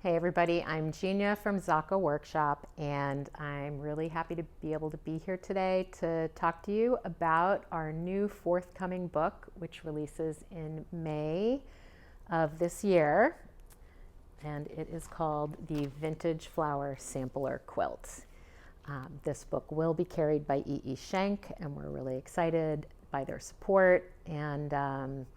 Hey everybody, I'm Gina from Zakka Workshop, and I'm really happy to be able to be here today to talk to you about our new forthcoming book, which releases in May of this year, and it is called The Vintage Flower Sampler Quilt. This book will be carried by E.E. Schenk, and we're really excited by their support. And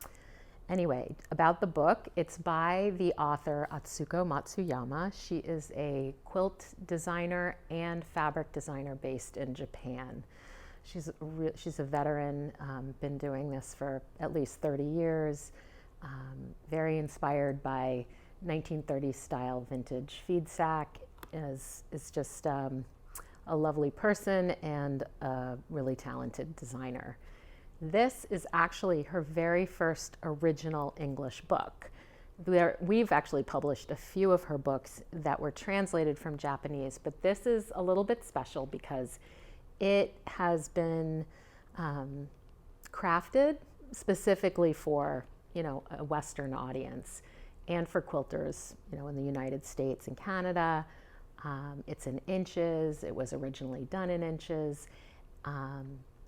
anyway, about the book, it's by the author Atsuko Matuyama. She is a quilt designer and fabric designer based in Japan. She's a veteran, been doing this for at least 30 years, very inspired by 1930s style vintage feed sack, is just a lovely person and a really talented designer. This is actually her very first original English book. We've actually published a few of her books that were translated from Japanese, but this is a little bit special because it has been crafted specifically for, a Western audience and for quilters, in the United States and Canada. It's in inches. It was originally done in inches.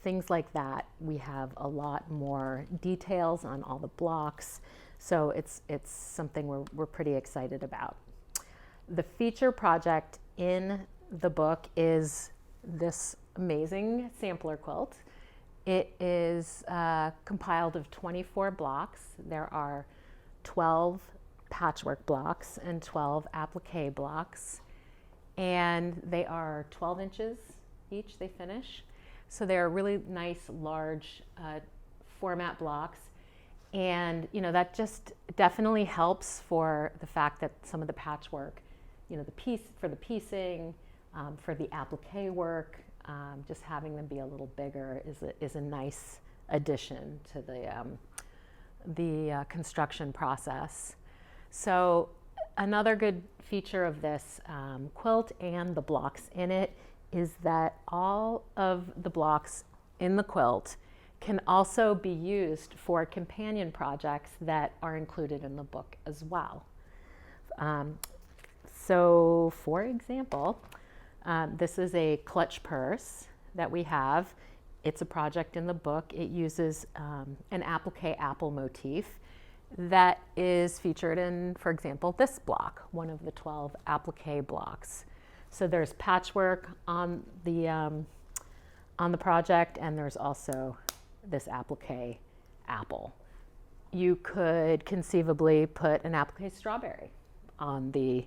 Things like that. We have a lot more details on all the blocks, so it's something we're pretty excited about. The feature project in the book is this amazing sampler quilt. It is compiled of 24 blocks. There are 12 patchwork blocks and 12 applique blocks, and they are 12 inches each. They finish. So they're really nice, large format blocks. And, that just definitely helps for the fact that some of the patchwork, the piecing, for the applique work, just having them be a little bigger is a nice addition to the construction process. So another good feature of this quilt and the blocks in it is that all of the blocks in the quilt can also be used for companion projects that are included in the book as well. So for example, this is a clutch purse that we have. It's a project in the book. It uses an applique apple motif that is featured in, for example, this block, one of the 12 applique blocks. So there's patchwork on the project, and there's also this applique apple. You could conceivably put an applique strawberry on the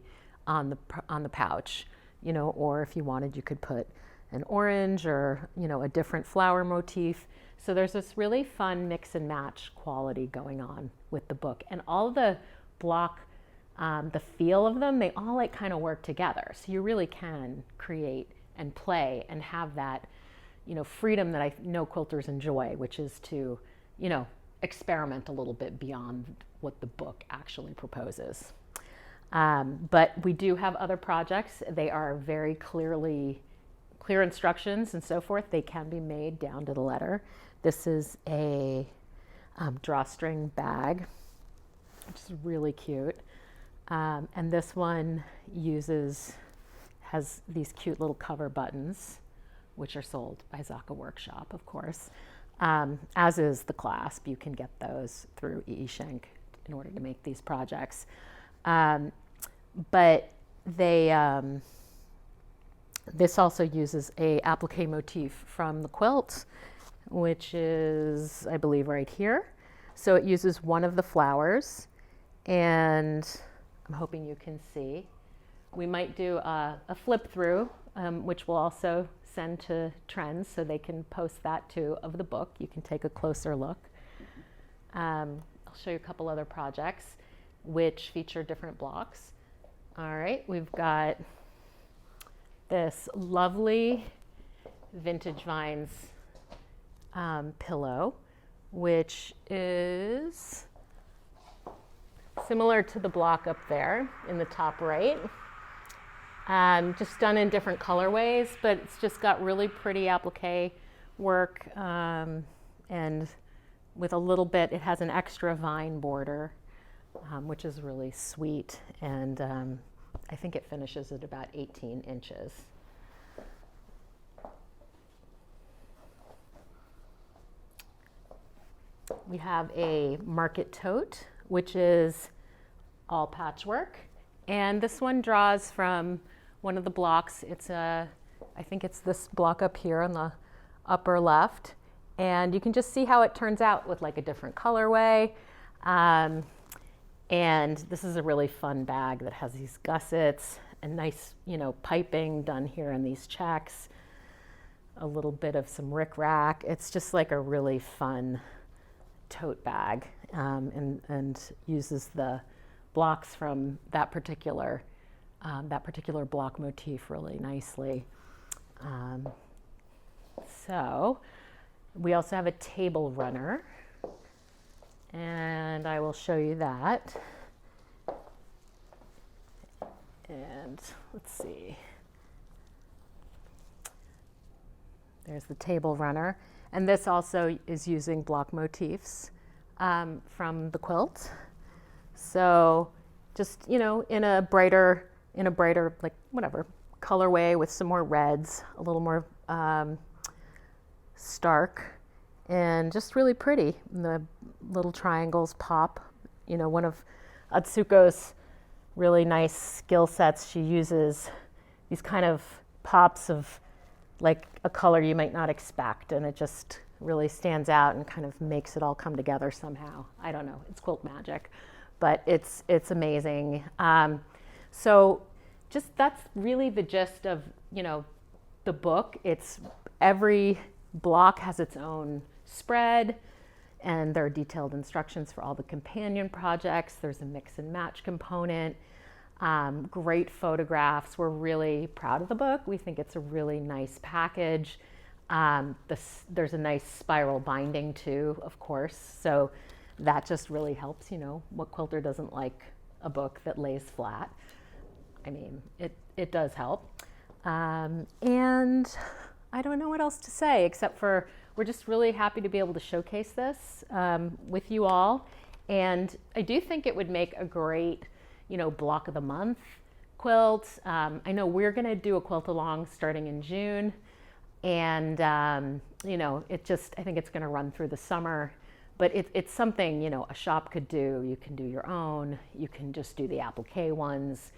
pouch, or if you wanted, you could put an orange or a different flower motif. So there's this really fun mix and match quality going on with the book, and all the block. The feel of them, they all kind of work together. So you really can create and play and have that, freedom that I know quilters enjoy, which is to, experiment a little bit beyond what the book actually proposes. But we do have other projects. They are very clear instructions and so forth. They can be made down to the letter. This is a drawstring bag, which is really cute. And this one has these cute little cover buttons, which are sold by Zakka Workshop, of course, as is the clasp. You can get those through E.E. Schenk in order to make these projects. But this also uses a applique motif from the quilt, which is, I believe, right here. So it uses one of the flowers, and I'm hoping you can see. We might do a flip through, which we'll also send to Trends so they can post that too of the book. You can take a closer look. I'll show you a couple other projects which feature different blocks. All right, we've got this lovely Vintage Vines pillow, which is similar to the block up there in the top right. Just done in different colorways, but it's just got really pretty applique work, and with a little bit, it has an extra vine border, which is really sweet, and I think it finishes at about 18 inches. We have a market tote, which is all patchwork. And this one draws from one of the blocks. I think it's this block up here on the upper left. And you can just see how it turns out with like a different colorway. And this is a really fun bag that has these gussets and nice, piping done here in these checks. A little bit of some rickrack. It's just like a really fun tote bag, and uses the blocks from that particular block motif really nicely. So we also have a table runner, and I will show you that. And let's see. There's the table runner. And this also is using block motifs from the quilt. So just, in a brighter, like whatever, colorway with some more reds, a little more stark, and just really pretty. And the little triangles pop. One of Atsuko's really nice skill sets, she uses these kind of pops of like a color you might not expect, and it just really stands out and kind of makes it all come together somehow. I don't know, it's quilt magic, but it's amazing. So just that's really the gist of, the book. It's every block has its own spread, and there are detailed instructions for all the companion projects. There's a mix and match component. Great photographs. We're really proud of the book. We think it's a really nice package. There's a nice spiral binding too, of course. So that just really helps. What quilter doesn't like a book that lays flat? I mean, it does help. And I don't know what else to say except for we're just really happy to be able to showcase this with you all. And I do think it would make a great block of the month quilt. I know we're going to do a quilt along starting in June, and I think it's going to run through the summer, but it's something a shop could do. You can do your own. You can just do the applique ones.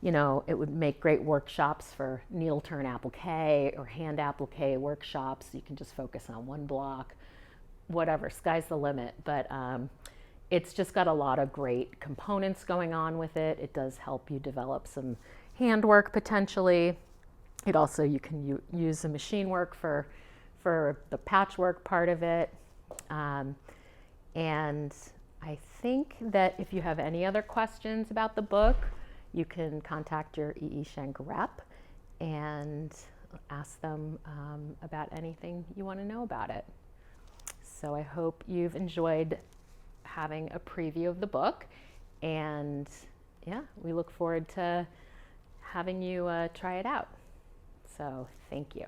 It would make great workshops for needle turn applique or hand applique workshops. You can just focus on one block, whatever. Sky's the limit, but it's just got a lot of great components going on with it. It does help you develop some handwork potentially. It also, you can use the machine work for the patchwork part of it. And I think that if you have any other questions about the book, you can contact your E.E. Schenk rep and ask them about anything you want to know about it. So I hope you've enjoyed having a preview of the book, and we look forward to having you try it out. So thank you.